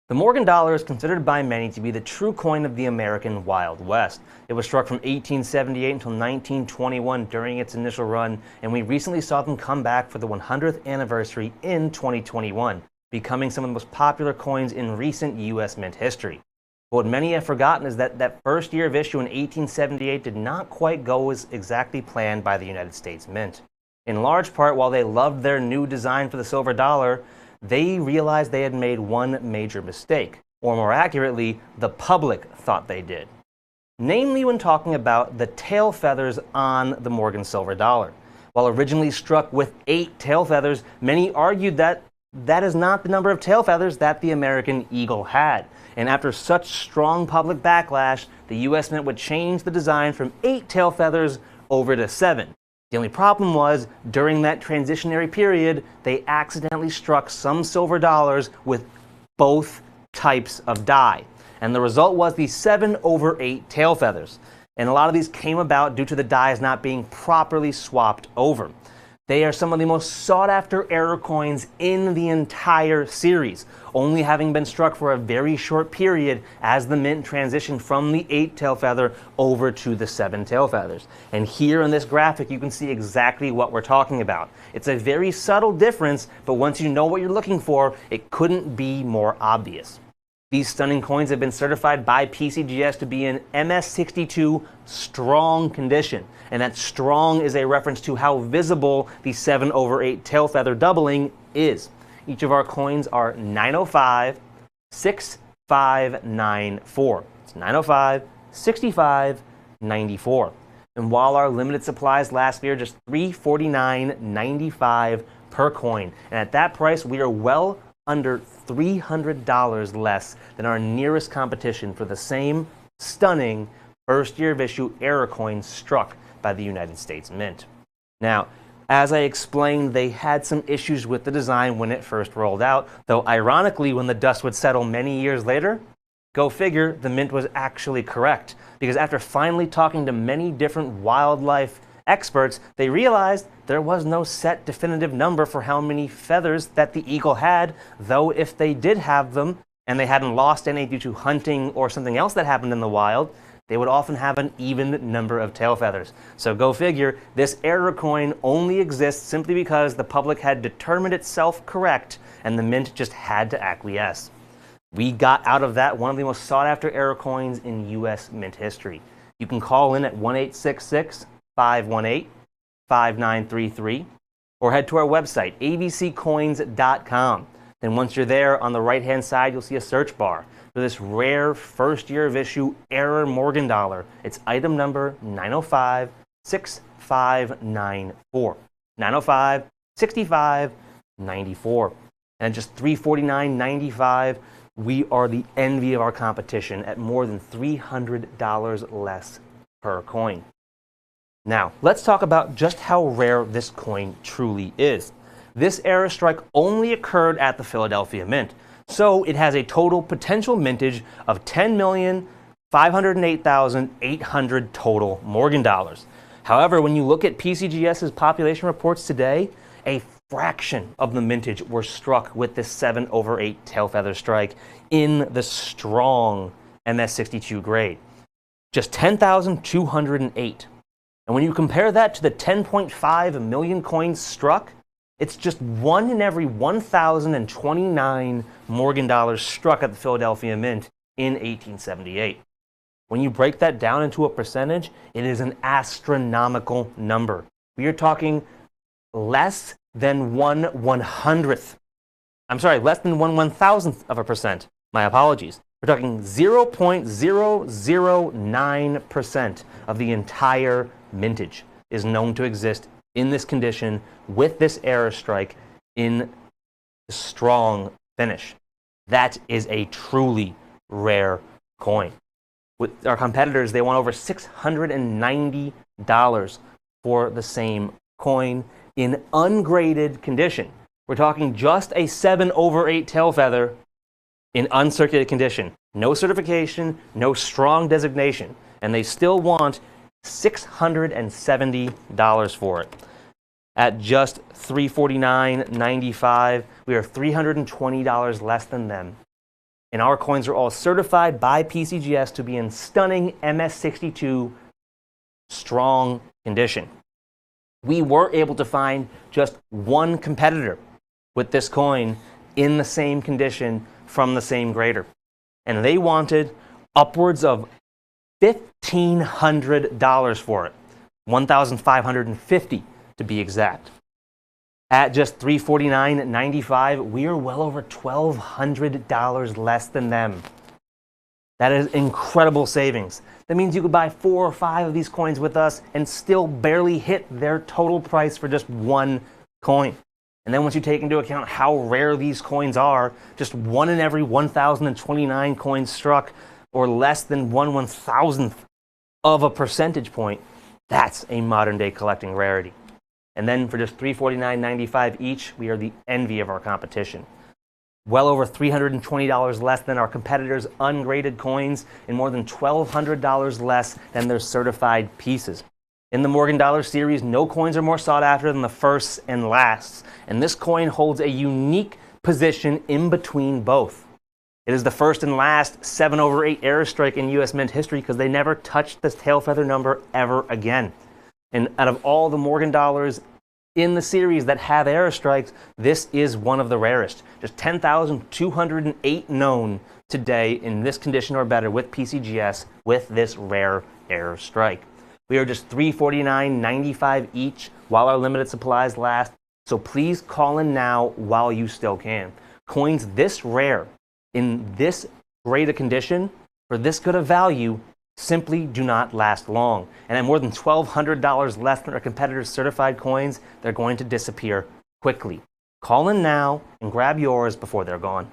The Morgan dollar is considered by many to be the true coin of the American Wild West. It was struck from 1878 until 1921 during its initial run, and we recently saw them come back for the 100th anniversary in 2021, becoming some of the most popular coins in recent U.S. mint history. But what many have forgotten is that first year of issue in 1878 did not quite go as exactly planned by the United States Mint. In large part, while they loved their new design for the silver dollar, they realized they had made one major mistake, or more accurately, the public thought they did. Namely when talking about the tail feathers on the Morgan silver dollar. While originally struck with 8 tail feathers, many argued that that is not the number of tail feathers that the American eagle had. And after such strong public backlash, the US Mint would change the design from 8 tail feathers over to 7. The only problem was, during that transitionary period, they accidentally struck some silver dollars with both types of die. And the result was the 7/8 tail feathers. And a lot of these came about due to the dies not being properly swapped over. They are some of the most sought-after error coins in the entire series, only having been struck for a very short period as the mint transitioned from the 8 tail feather over to the 7 tail feathers. And here in this graphic, you can see exactly what we're talking about. It's a very subtle difference, but once you know what you're looking for, it couldn't be more obvious. These stunning coins have been certified by PCGS to be in MS62 strong condition. And that strong is a reference to how visible the 7/8 tail feather doubling is. Each of our coins are 905, 6594. It's 905, 65, 94. And while our limited supplies last year just $349.95 per coin. And at that price, we are well under $300 less than our nearest competition for the same stunning first year of issue error coin struck by the United States Mint. Now, as I explained, they had some issues with the design when it first rolled out, though ironically, when the dust would settle many years later, go figure, the Mint was actually correct. Because after finally talking to many different wildlife experts, they realized there was no set definitive number for how many feathers that the eagle had, though if they did have them and they hadn't lost any due to hunting or something else that happened in the wild, they would often have an even number of tail feathers. So go figure, this error coin only exists simply because the public had determined itself correct and the Mint just had to acquiesce. We got out of that one of the most sought after error coins in US Mint history. You can call in at 1-866-518-5933 or head to our website, abccoins.com. Then once you're there, on the right-hand side, you'll see a search bar for this rare first year of issue error Morgan dollar. It's item number 905-6594. 905-6594. And at just $349.95, we are the envy of our competition at more than $300 less per coin. Now, let's talk about just how rare this coin truly is. This error strike only occurred at the Philadelphia Mint, so it has a total potential mintage of 10,508,800 total Morgan dollars. However, when you look at PCGS's population reports today, a fraction of the mintage were struck with this 7/8 tail feather strike in the strong MS62 grade. Just 10,208. And when you compare that to the 10.5 million coins struck, it's just 1 in every 1,029 Morgan dollars struck at the Philadelphia Mint in 1878. When you break that down into a percentage, it is an astronomical number. We are talking less than 1/100th. Less than 1/1000th of a percent. My apologies. We're talking 0.009% of the entire mintage is known to exist in this condition with this error strike in strong finish. That is a truly rare coin. With our competitors, they want over $690 for the same coin in ungraded condition. We're talking just a 7/8 tail feather in uncirculated condition. No certification, no strong designation, and they still want $670 for it. At just $349.95, we are $320 less than them. And our coins are all certified by PCGS to be in stunning MS62 strong condition. We were able to find just one competitor with this coin in the same condition from the same grader. And they wanted upwards of $1,500 for it. $1,550 to be exact. At just $349.95, we are well over $1,200 less than them. That is incredible savings. That means you could buy 4 or 5 of these coins with us and still barely hit their total price for just one coin. And then once you take into account how rare these coins are, just 1 in every 1,029 coins struck, or less than 1/1000th of a percentage point, that's a modern day collecting rarity. And then for just $349.95 each, we are the envy of our competition. Well over $320 less than our competitors' ungraded coins, and more than $1,200 less than their certified pieces. In the Morgan Dollar series, no coins are more sought after than the firsts and lasts, and this coin holds a unique position in between both. It is the first and last 7/8 error strike in US Mint history because they never touched this tail feather number ever again. And out of all the Morgan Dollars in the series that have error strikes, this is one of the rarest. Just 10,208 known today in this condition or better with PCGS with this rare error strike. We are just $349.95 each while our limited supplies last, so please call in now while you still can. Coins this rare, in this great a condition, for this good a value, simply do not last long. And at more than $1,200 less than our competitors' certified coins, they're going to disappear quickly. Call in now and grab yours before they're gone.